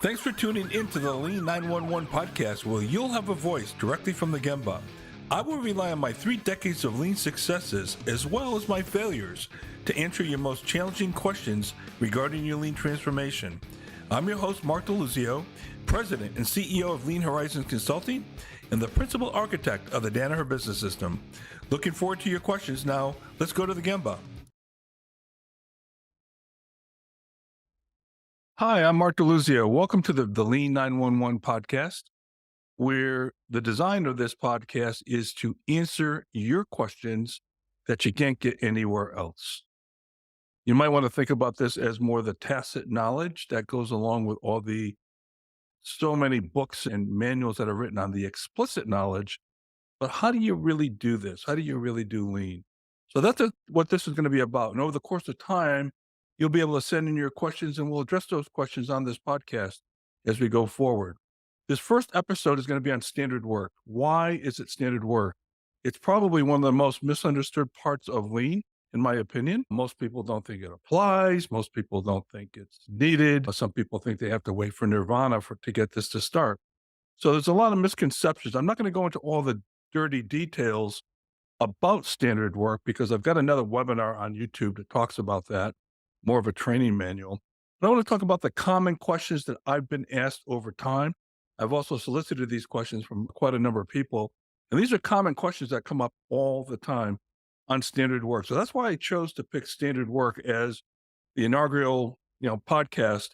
Thanks for tuning in to the Lean 911 podcast, where you'll have a voice directly from the Gemba. I will rely on my 3 decades of Lean successes, as well as my failures, to answer your most challenging questions regarding your Lean transformation. I'm your host, Mark DeLuzio, President and CEO of Lean Horizons Consulting, and the Principal Architect of the Danaher Business System. Looking forward to your questions. Now, let's go to the Gemba. Hi, I'm Mark DeLuzio. Welcome to the Lean 911 podcast, where the design of this podcast is to answer your questions that you can't get anywhere else. You might want to think about this as more the tacit knowledge that goes along with all the so many books and manuals that are written on the explicit knowledge. But how do you really do this? How do you really do Lean? So that's what this is going to be about. And over the course of time, you'll be able to send in your questions, and we'll address those questions on this podcast as we go forward. This first episode is going to be on standard work. Why is it standard work? It's probably one of the most misunderstood parts of Lean, in my opinion. Most people don't think it applies. Most people don't think it's needed. Some people think they have to wait for nirvana to get this to start. So there's a lot of misconceptions. I'm not going to go into all the dirty details about standard work because I've got another webinar on YouTube that talks about that, more of a training manual. But I want to talk about the common questions that I've been asked over time. I've also solicited these questions from quite a number of people, and these are common questions that come up all the time on standard work. So that's why I chose to pick standard work as the inaugural, podcast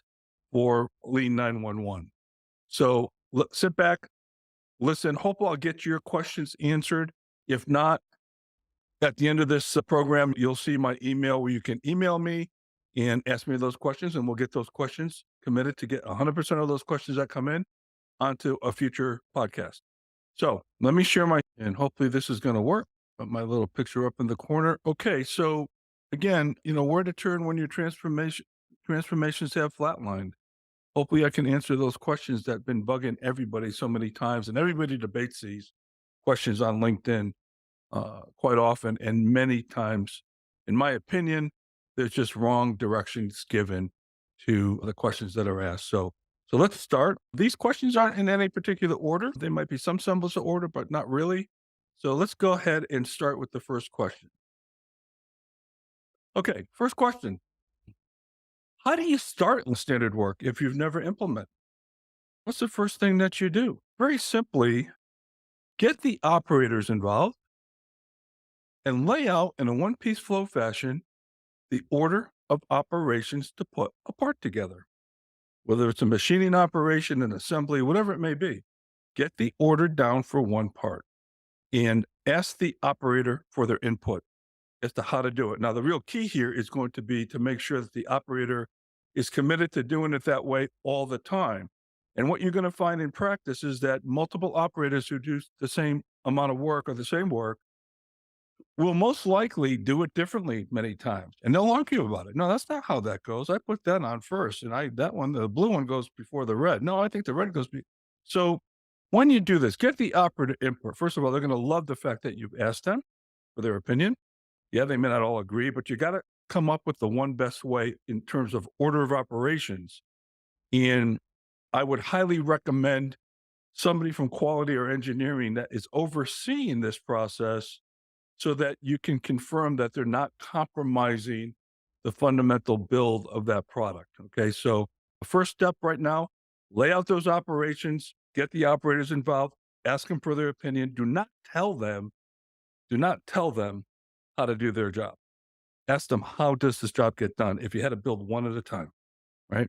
for Lean 911. So sit back, listen. Hope I'll get your questions answered. If not, at the end of this program, you'll see my email where you can email me and ask me those questions, and we'll get those questions committed to get 100% of those questions that come in onto a future podcast. So let me share and hopefully this is going to work. Put my little picture up in the corner. Okay, so again, where to turn when your transformations have flatlined. Hopefully I can answer those questions that have been bugging everybody so many times, and everybody debates these questions on LinkedIn quite often, and many times, in my opinion, there's just wrong directions given to the questions that are asked. So let's start. These questions aren't in any particular order. They might be some semblance of order, but not really. So let's go ahead and start with the first question. Okay, first question. How do you start in standard work if you've never implemented? What's the first thing that you do? Very simply, get the operators involved and lay out in a one-piece flow fashion the order of operations to put a part together. Whether it's a machining operation, an assembly, whatever it may be, get the order down for one part and ask the operator for their input as to how to do it. Now, the real key here is going to be to make sure that the operator is committed to doing it that way all the time. And what you're going to find in practice is that multiple operators who do the same amount of work or the same work will most likely do it differently many times. And they'll argue about it. No, that's not how that goes. I put that on first. And the blue one goes before the red. No, I think the red goes. So when you do this, get the operator input. First of all, they're going to love the fact that you've asked them for their opinion. Yeah, they may not all agree, but you got to come up with the one best way in terms of order of operations. And I would highly recommend somebody from quality or engineering that is overseeing this process so that you can confirm that they're not compromising the fundamental build of that product. Okay, so the first step right now, lay out those operations, get the operators involved, ask them for their opinion. Do not tell them how to do their job. Ask them, how does this job get done if you had to build one at a time, right?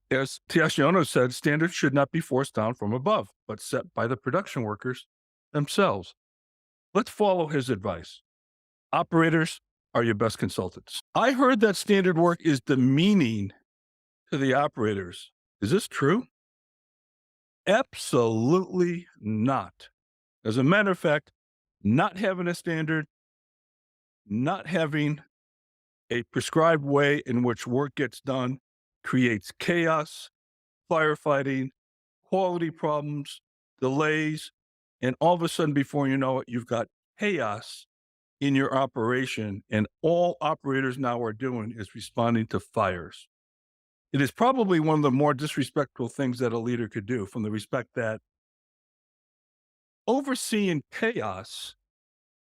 As Taishi Ono said, standards should not be forced down from above, but set by the production workers themselves. Let's follow his advice. Operators are your best consultants. I heard that standard work is demeaning to the operators. Is this true? Absolutely not. As a matter of fact, not having a standard, not having a prescribed way in which work gets done creates chaos, firefighting, quality problems, delays, and all of a sudden, before you know it, you've got chaos in your operation, and all operators now are doing is responding to fires. It is probably one of the more disrespectful things that a leader could do, from the respect that overseeing chaos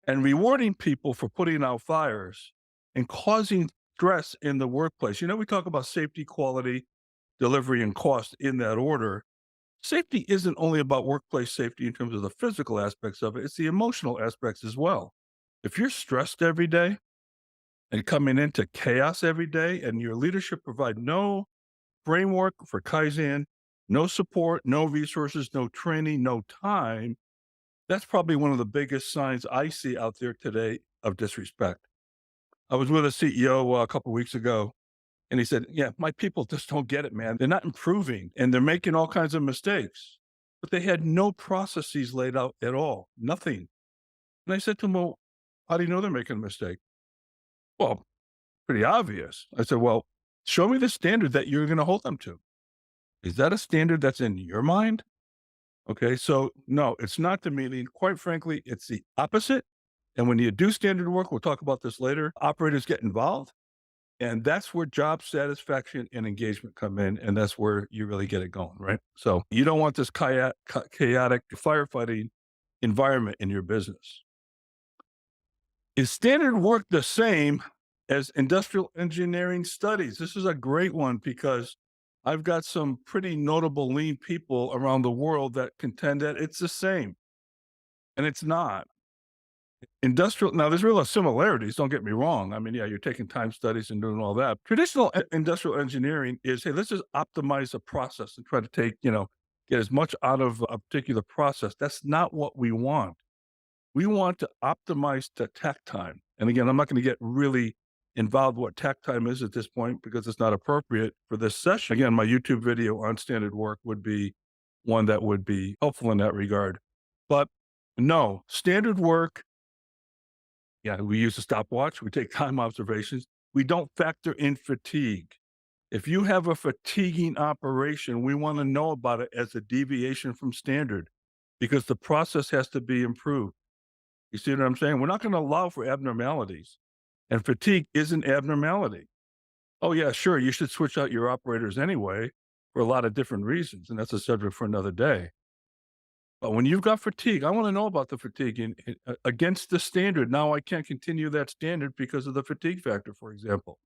and rewarding people for putting out fires and causing stress in the workplace. We talk about safety, quality, delivery, and cost in that order. Safety isn't only about workplace safety in terms of the physical aspects of it, it's the emotional aspects as well. If you're stressed every day and coming into chaos every day, and your leadership provide no framework for Kaizen, no support, no resources, no training, no time, that's probably one of the biggest signs I see out there today of disrespect. I was with a CEO a couple weeks ago, and he said, "Yeah, my people just don't get it, man. They're not improving and they're making all kinds of mistakes." But they had no processes laid out at all, nothing. And I said to him, "Well, how do you know they're making a mistake?" "Well, pretty obvious." I said, "Well, show me the standard that you're going to hold them to. Is that a standard that's in your mind?" Okay, so no, it's not the meaning. Quite frankly, it's the opposite. And when you do standard work, we'll talk about this later, operators get involved. And that's where job satisfaction and engagement come in. And that's where you really get it going, right? So you don't want this chaotic firefighting environment in your business. Is standard work the same as industrial engineering studies? This is a great one because I've got some pretty notable lean people around the world that contend that it's the same, and it's not. Industrial now, there's real similarities, don't get me wrong. I mean, yeah, you're taking time studies and doing all that. Traditional industrial engineering is, hey, let's just optimize the process and try to get as much out of a particular process. That's not what we want. We want to optimize the takt time. And again, I'm not going to get really involved what takt time is at this point because it's not appropriate for this session. Again, my YouTube video on standard work would be one that would be helpful in that regard. But no, standard work, yeah, we use a stopwatch, we take time observations. We don't factor in fatigue. If you have a fatiguing operation, we want to know about it as a deviation from standard because the process has to be improved. You see what I'm saying? We're not going to allow for abnormalities, and fatigue is an abnormality. Oh, yeah, sure, you should switch out your operators anyway for a lot of different reasons, and that's a subject for another day. But when you've got fatigue, I want to know about the fatigue against the standard. Now I can't continue that standard because of the fatigue factor, for example.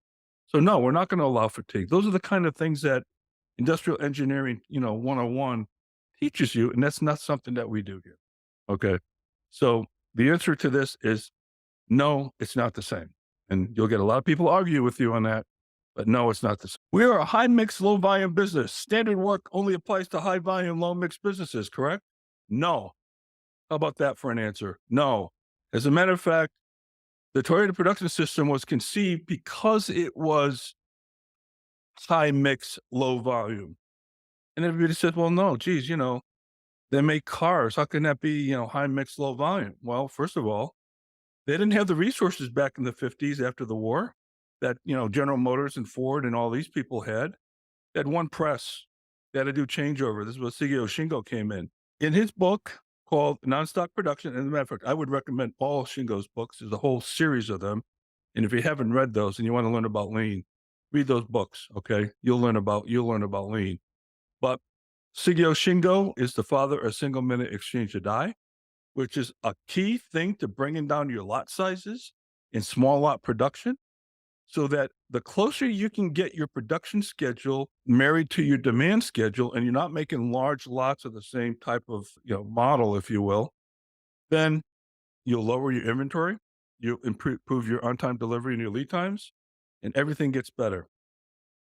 So no, we're not going to allow fatigue. Those are the kind of things that industrial engineering, 101 teaches you, and that's not something that we do here. Okay. So the answer to this is no, it's not the same. And you'll get a lot of people argue with you on that, but no, it's not the same. We are a high mix, low volume business. Standard work only applies to high volume, low mix businesses, correct? No. How about that for an answer? No. As a matter of fact, the Toyota production system was conceived because it was high mix, low volume. And everybody said, well, no, geez, they make cars. How can that be, high mix, low volume? Well, first of all, they didn't have the resources back in the 50s after the war that, General Motors and Ford and all these people had. They had one press. They had to do changeover. This is where Shigeo Shingo came in. In his book called Nonstock Production, and as a matter of fact, I would recommend all Shingo's books. There's a whole series of them. And if you haven't read those and you want to learn about lean, read those books. Okay. You'll learn about lean. But Shigeo Shingo is the father of single minute exchange of die, which is a key thing to bringing down your lot sizes in small lot production so that the closer you can get your production schedule married to your demand schedule and you're not making large lots of the same type of model, if you will, then you'll lower your inventory, you'll improve your on-time delivery and your lead times, and everything gets better.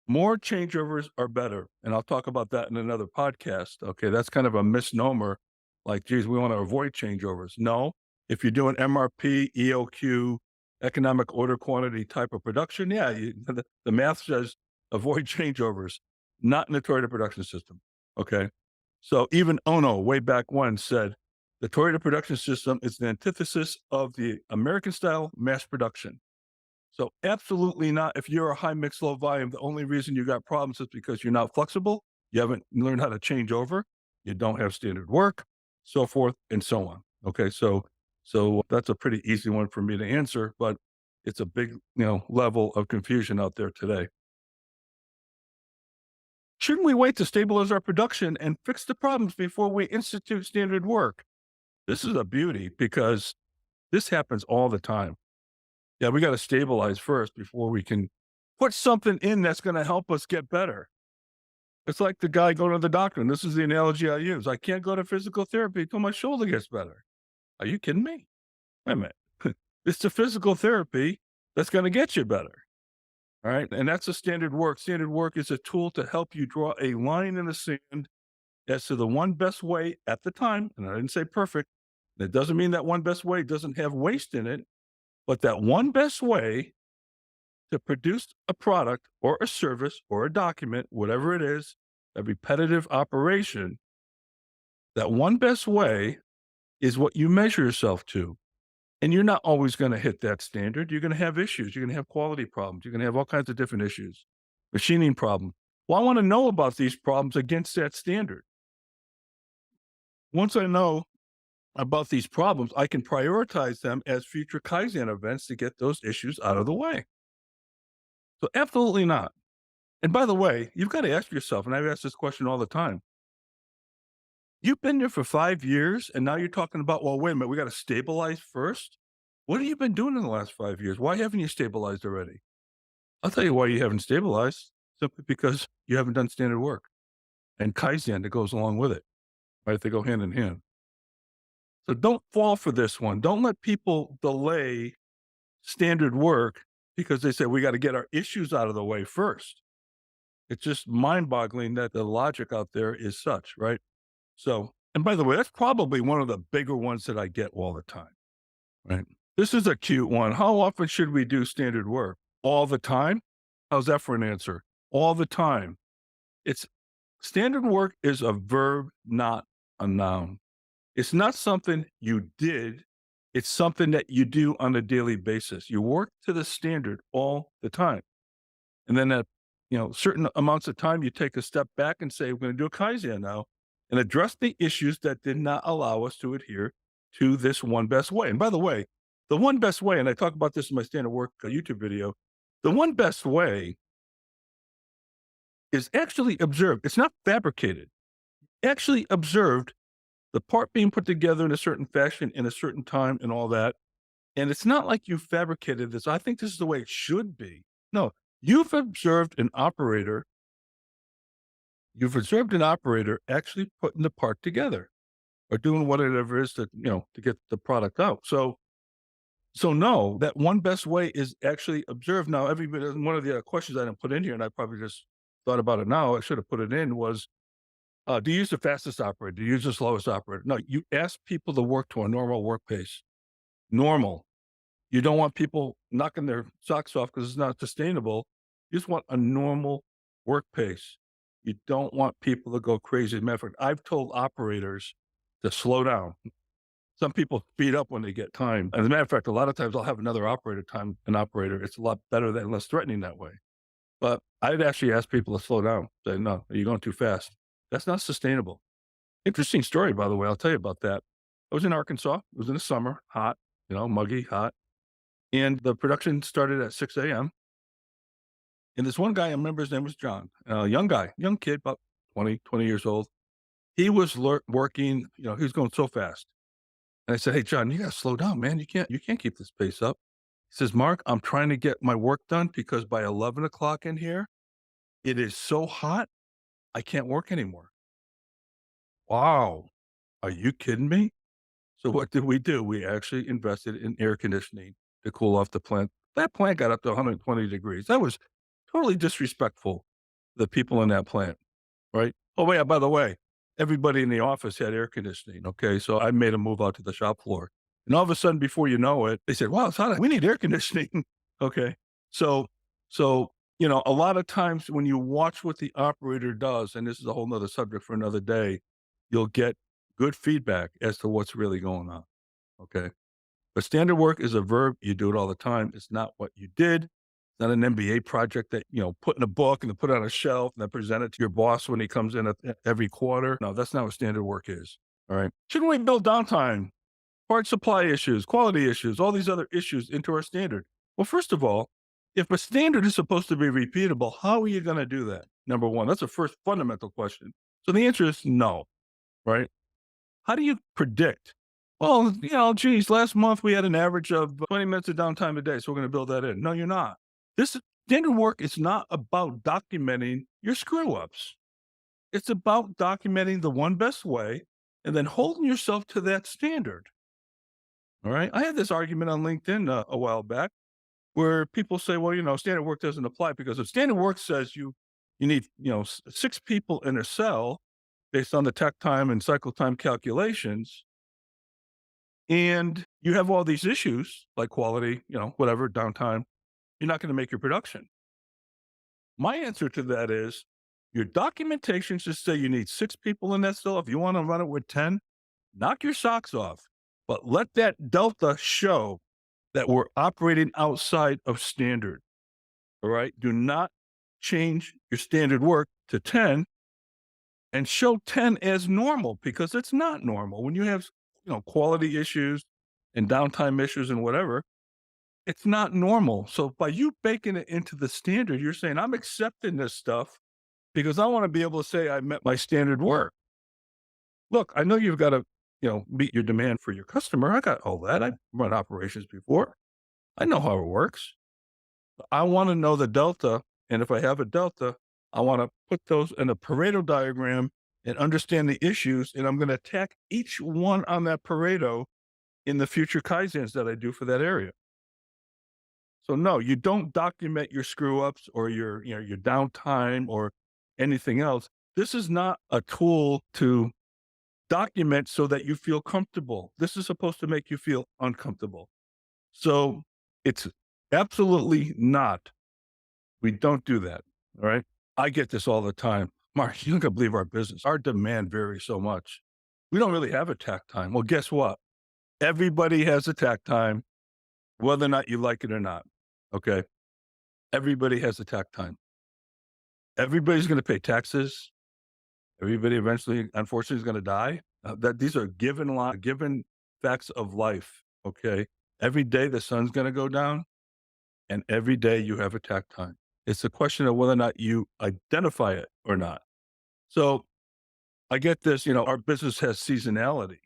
More changeovers are better, and I'll talk about that in another podcast. Okay, that's kind of a misnomer. Like, geez, we want to avoid changeovers. No, if you're doing MRP, EOQ, economic order quantity type of production, yeah, the math says avoid changeovers, not in the Toyota production system. Okay, so even Ono, way back when, said the Toyota production system is the antithesis of the American style mass production. So absolutely not. If you're a high mix, low volume, the only reason you got problems is because you're not flexible. You haven't learned how to change over. You don't have standard work, so forth and so on. Okay. So that's a pretty easy one for me to answer, but it's a big, level of confusion out there today. Shouldn't we wait to stabilize our production and fix the problems before we institute standard work? This is a beauty because this happens all the time. Yeah, we got to stabilize first before we can put something in that's going to help us get better. It's like the guy going to the doctor, and this is the analogy I use. I can't go to physical therapy until my shoulder gets better. Are you kidding me? Wait a minute. It's the physical therapy that's going to get you better. All right. And that's a standard work. Standard work is a tool to help you draw a line in the sand as to the one best way at the time. And I didn't say perfect. That doesn't mean that one best way doesn't have waste in it, but that one best way to produce a product or a service or a document, whatever it is, a repetitive operation, that one best way is what you measure yourself to. And you're not always going to hit that standard. You're going to have issues. You're going to have quality problems. You're going to have all kinds of different issues, machining problems. Well, I want to know about these problems against that standard. Once I know about these problems, I can prioritize them as future Kaizen events to get those issues out of the way. So absolutely not. And by the way, you've got to ask yourself, and I've asked this question all the time. You've been there for 5 years, and now you're talking about, well, wait a minute, we got to stabilize first. What have you been doing in the last 5 years? Why haven't you stabilized already? I'll tell you why you haven't stabilized. Simply because you haven't done standard work and Kaizen that goes along with it. Right? They go hand in hand. So don't fall for this one. Don't let people delay standard work because they say we got to get our issues out of the way first. It's just mind boggling that the logic out there is such, right? So, and by the way, that's probably one of the bigger ones that I get all the time, right? This is a cute one. How often should we do standard work? All the time? How's that for an answer? All the time. It's standard work is a verb, not a noun. It's not something you did. It's something that you do on a daily basis. You work to the standard all the time. And then at, certain amounts of time, you take a step back and say, we're going to do a Kaizen now and address the issues that did not allow us to adhere to this one best way. And by the way, the one best way, and I talk about this in my standard work YouTube video, the one best way is actually observed. It's not fabricated. Actually observed the part being put together in a certain fashion in a certain time and all that. And it's not like you fabricated this. I think this is the way it should be. No, you've observed an operator. You've observed an operator actually putting the part together or doing whatever it is to get the product out. So no, that one best way is actually observed. Now, everybody, one of the questions I didn't put in here, and I probably just thought about it now, I should have put it in was, do you use the fastest operator? Do you use the slowest operator? No, you ask people to work to a normal work pace. Normal. You don't want people knocking their socks off because it's not sustainable. You just want a normal work pace. You don't want people to go crazy. As a matter of fact, I've told operators to slow down. Some people speed up when they get time. As a matter of fact, a lot of times I'll have another operator time an operator. It's a lot better than less threatening that way. But I'd actually ask people to slow down. Say, no, are you going too fast? That's not sustainable. Interesting story, by the way. I'll tell you about that. I was in Arkansas. It was in the summer, hot, muggy, hot. And the production started at 6 a.m. And this one guy, I remember his name was John, young guy, young kid, about 20 years old. He was working, he was going so fast. And I said, "Hey, John, you got to slow down, man. You can't keep this pace up." He says, "Mark, I'm trying to get my work done because by 11 o'clock in here, it is so hot, I can't work anymore." Wow. Are you kidding me? So what did we do? We actually invested in air conditioning to cool off the plant. That plant got up to 120 degrees. That was totally disrespectful to the people in that plant, right? Oh, yeah, by the way, everybody in the office had air conditioning. Okay. So I made a move out to the shop floor. And all of a sudden, before you know it, they said, "Wow, it's hot. We need air conditioning." Okay. So, a lot of times when you watch what the operator does, and this is a whole nother subject for another day, you'll get good feedback as to what's really going on. Okay. But standard work is a verb. You do it all the time. It's not what you did. It's not an MBA project that, put in a book and then put it on a shelf and then present it to your boss when he comes in every quarter. No, that's not what standard work is. All right. Shouldn't we build downtime, part supply issues, quality issues, all these other issues into our standard? Well, first of all, if a standard is supposed to be repeatable, how are you going to do that? Number one, that's the first fundamental question. So the answer is no, right? How do you predict? Well, geez, last month we had an average of 20 minutes of downtime a day, so we're going to build that in. No, you're not. This standard work is not about documenting your screw ups. It's about documenting the one best way and then holding yourself to that standard. All right. I had this argument on LinkedIn a while back where people say, well, standard work doesn't apply because if standard work says you need, six people in a cell based on the tech time and cycle time calculations, and you have all these issues like quality, whatever, downtime, you're not going to make your production. My answer to that is your documentation should say you need six people in that cell. If you want to run it with 10, knock your socks off, but let that delta show that we're operating outside of standard. All right. Do not change your standard work to 10 and show 10 as normal because it's not normal. When you have, quality issues and downtime issues and whatever, it's not normal. So by you baking it into the standard, you're saying, I'm accepting this stuff because I want to be able to say I met my standard work. Look, I know you've got to, meet your demand for your customer. I got all that. I've run operations before. I know how it works. I want to know the delta. And if I have a delta, I want to put those in a Pareto diagram and understand the issues. And I'm going to attack each one on that Pareto in the future Kaizens that I do for that area. So no, you don't document your screw ups or your downtime or anything else. This is not a tool to document so that you feel comfortable. This is supposed to make you feel uncomfortable. So it's absolutely not. We don't do that. All right. I get this all the time. Mark, you don't believe our business. Our demand varies so much. We don't really have a tack time. Well, guess what? Everybody has a tack time, whether or not you like it or not. Okay. Everybody has a tack time. Everybody's going to pay taxes. Everybody eventually, unfortunately, is going to die. That these are given facts of life. Okay. Every day the sun's going to go down, and every day you have attack time. It's a question of whether or not you identify it or not. So I get this. Our business has seasonality.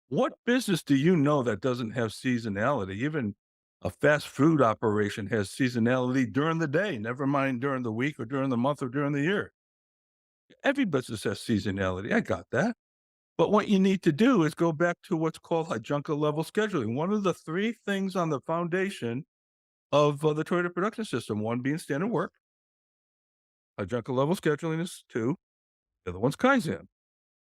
What business do you know that doesn't have seasonality? Even a fast food operation has seasonality during the day. Never mind during the week or during the month or during the year. Every business has seasonality. I got that. But what you need to do is go back to what's called Hajunka level scheduling. One of the three things on the foundation of the Toyota production system, one being standard work, Hajunka level scheduling is two, the other one's Kaizen,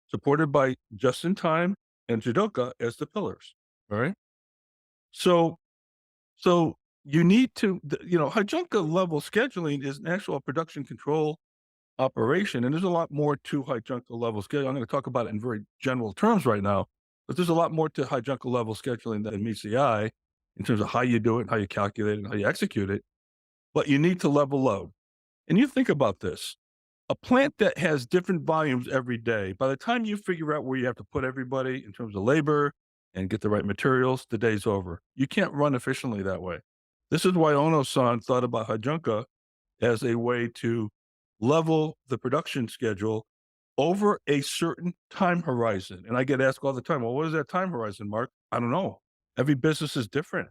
supported by just in time and Jidoka as the pillars. All right. So, so you need to, Hajunka level scheduling is an actual production control operation. And there's a lot more to Hajunka level scheduling. I'm going to talk about it in very general terms right now, but there's a lot more to Hajunka level scheduling than meets the eye in terms of how you do it and how you calculate it and how you execute it. But you need to level load. And you think about this, a plant that has different volumes every day, by the time you figure out where you have to put everybody in terms of labor and get the right materials, the day's over. You can't run efficiently that way. This is why Ono-san thought about Hajunka as a way to level the production schedule over a certain time horizon. And I get asked all the time, well, what is that time horizon, Mark? I don't know. Every business is different.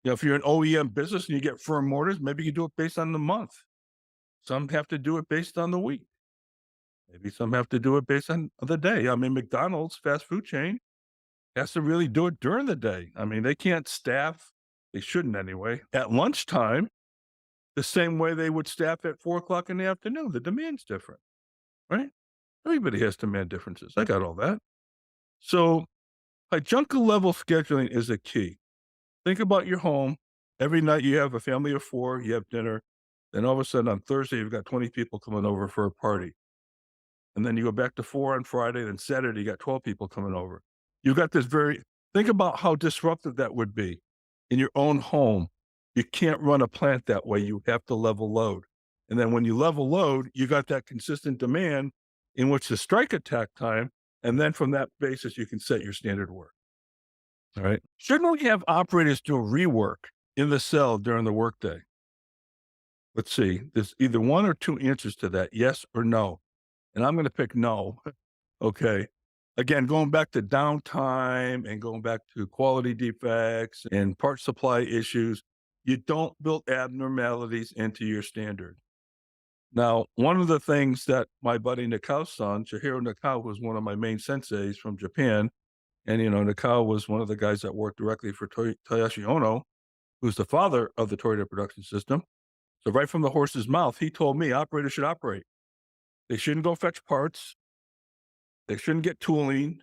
If you're an OEM business and you get firm orders, maybe you do it based on the month. Some have to do it based on the week. Maybe some have to do it based on the day. I mean, McDonald's fast food chain has to really do it during the day. I mean, they can't staff, they shouldn't anyway, at lunchtime the same way they would staff at 4 o'clock in the afternoon. The demand's different, right? Everybody has demand differences. I got all that. So Hajunka level scheduling is a key. Think about your home. Every night you have a family of four, you have dinner. Then all of a sudden on Thursday, you've got 20 people coming over for a party. And then you go back to four on Friday, then Saturday, you got 12 people coming over. You've got this think about how disruptive that would be in your own home. You can't run a plant that way. You have to level load. And then when you level load, you got that consistent demand in which to strike attack time. And then from that basis, you can set your standard work. All right. Shouldn't we have operators do rework in the cell during the workday? Let's see. There's either one or two answers to that, yes or no. And I'm going to pick no. Okay. Again, going back to downtime and going back to quality defects and part supply issues, you don't build abnormalities into your standard. Now, one of the things that my buddy Nakao's son, Chihiro Nakao, was one of my main senseis from Japan. And, Nakao was one of the guys that worked directly for Toyoshi Ono, who's the father of the Toyota production system. So right from the horse's mouth, he told me operators should operate. They shouldn't go fetch parts. They shouldn't get tooling.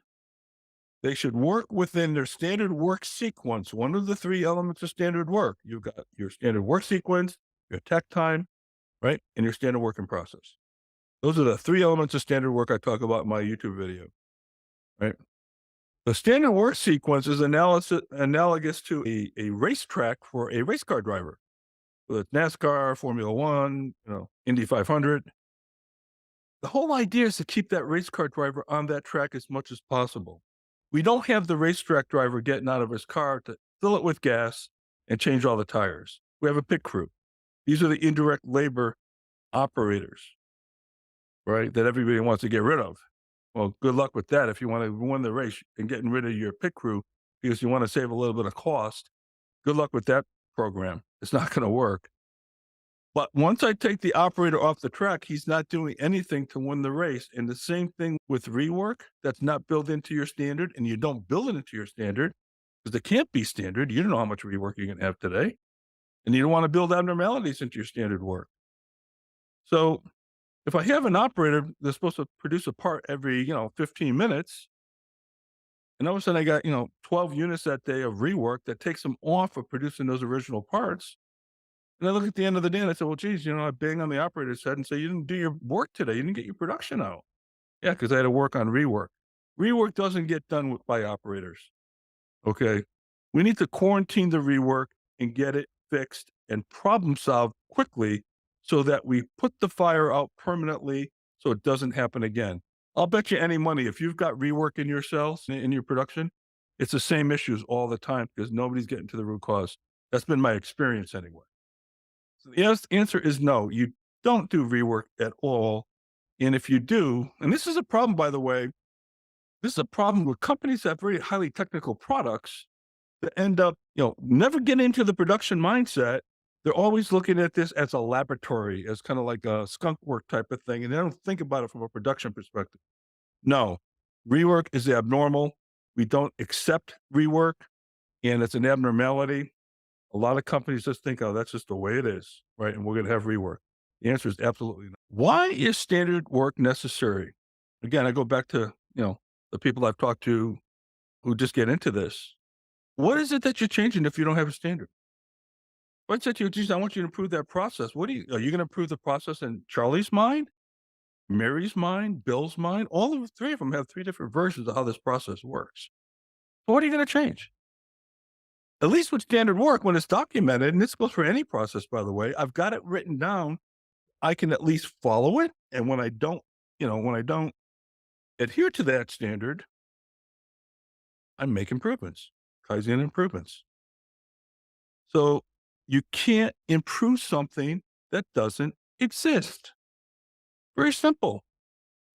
They should work within their standard work sequence. One of the three elements of standard work. You've got your standard work sequence, your tech time, right? And your standard working process. Those are the three elements of standard work I talk about in my YouTube video, right? The standard work sequence is analogous to a racetrack for a race car driver. Whether it's NASCAR, Formula One, Indy 500. The whole idea is to keep that race car driver on that track as much as possible. We don't have the racetrack driver getting out of his car to fill it with gas and change all the tires. We have a pit crew. These are the indirect labor operators, right? That everybody wants to get rid of. Well, good luck with that if you want to win the race and getting rid of your pit crew because you want to save a little bit of cost. Good luck with that program. It's not going to work. But once I take the operator off the track, he's not doing anything to win the race. And the same thing with rework that's not built into your standard, and you don't build it into your standard because it can't be standard. You don't know how much rework you're going to have today. And you don't want to build abnormalities into your standard work. So if I have an operator that's supposed to produce a part every, 15 minutes, and all of a sudden I got, 12 units that day of rework that takes them off of producing those original parts. And I look at the end of the day and I said, well, geez, I bang on the operator's head and say, you didn't do your work today. You didn't get your production out. Yeah, because I had to work on rework. Rework doesn't get done by operators. Okay. We need to quarantine the rework and get it fixed and problem solved quickly so that we put the fire out permanently so it doesn't happen again. I'll bet you any money if you've got rework in your cells, in your production, it's the same issues all the time because nobody's getting to the root cause. That's been my experience anyway. So the answer is no, you don't do rework at all. And if you do, and this is a problem, by the way, this is a problem with companies that have very highly technical products that end up, never get into the production mindset. They're always looking at this as a laboratory, as kind of like a skunk work type of thing. And they don't think about it from a production perspective. No, rework is abnormal. We don't accept rework, and it's an abnormality. A lot of companies just think, oh, that's just the way it is, right? And we're going to have rework. The answer is absolutely not. Why is standard work necessary? Again, I go back to, the people I've talked to who just get into this. What is it that you're changing if you don't have a standard? If I said to you, geez, I want you to improve that process. Are you going to improve the process in Charlie's mind, Mary's mind, Bill's mind? All of the three of them have three different versions of how this process works. So what are you going to change? At least with standard work, when it's documented, and this goes for any process, by the way, I've got it written down. I can at least follow it. And when I don't adhere to that standard, I make improvements, Kaizen improvements. So you can't improve something that doesn't exist. Very simple.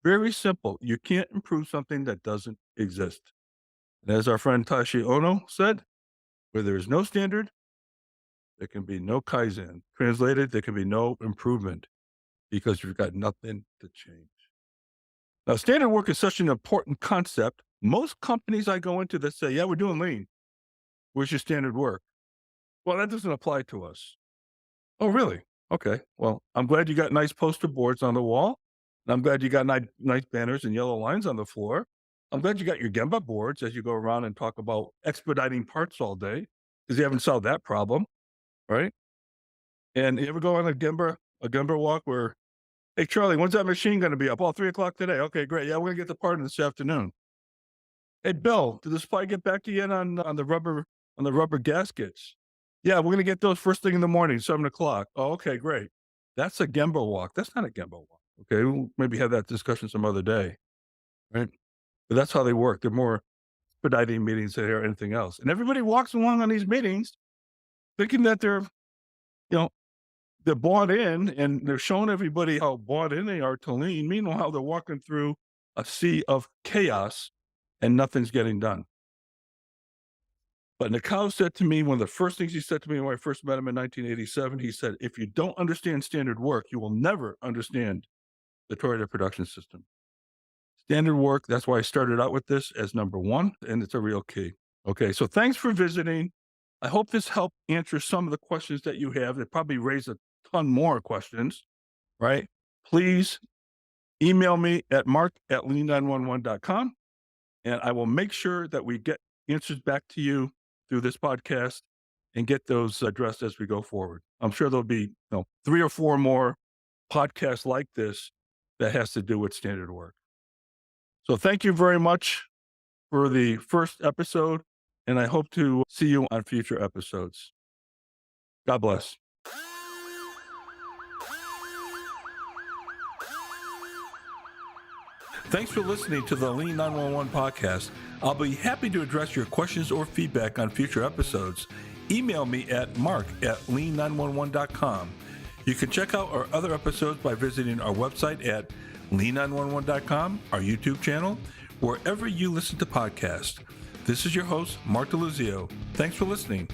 Very simple. You can't improve something that doesn't exist. And as our friend Tashi Ono said, where there is no standard, there can be no Kaizen. Translated, there can be no improvement because you've got nothing to change. Now, standard work is such an important concept. Most companies I go into that say, yeah, we're doing lean. Where's your standard work? Well, that doesn't apply to us. Oh, really? Okay. Well, I'm glad you got nice poster boards on the wall. And I'm glad you got nice banners and yellow lines on the floor. I'm glad you got your Gemba boards as you go around and talk about expediting parts all day because you haven't solved that problem, right? And you ever go on a Gemba walk where, hey, Charlie, when's that machine going to be up? Oh, 3:00 today. Okay, great. Yeah, we're going to get the part in this afternoon. Hey, Bill, did the supply get back to you yet on the rubber gaskets? Yeah, we're going to get those first thing in the morning, 7:00. Oh, okay, great. That's a Gemba walk. That's not a Gemba walk. Okay, we'll maybe have that discussion some other day, right? But that's how they work. They're more expediting meetings than anything else. And everybody walks along on these meetings thinking that they're, you know, they're bought in and they're showing everybody how bought in they are to lean. Meanwhile, they're walking through a sea of chaos and nothing's getting done. But Nikao said to me, one of the first things he said to me when I first met him in 1987, he said, if you don't understand standard work, you will never understand the Toyota production system. Standard work, that's why I started out with this as number one, and it's a real key. Okay, so thanks for visiting. I hope this helped answer some of the questions that you have. It probably raised a ton more questions, right? Please email me at mark@lean911.com, and I will make sure that we get answers back to you through this podcast and get those addressed as we go forward. I'm sure there'll be 3 or 4 more podcasts like this that has to do with standard work. So thank you very much for the first episode, and I hope to see you on future episodes. God bless. Thanks for listening to the Lean 911 podcast. I'll be happy to address your questions or feedback on future episodes. Email me at mark@lean911.com. You can check out our other episodes by visiting our website at lean911.com, our YouTube channel, wherever you listen to podcasts. This is your host, Mark DeLuzio. Thanks for listening.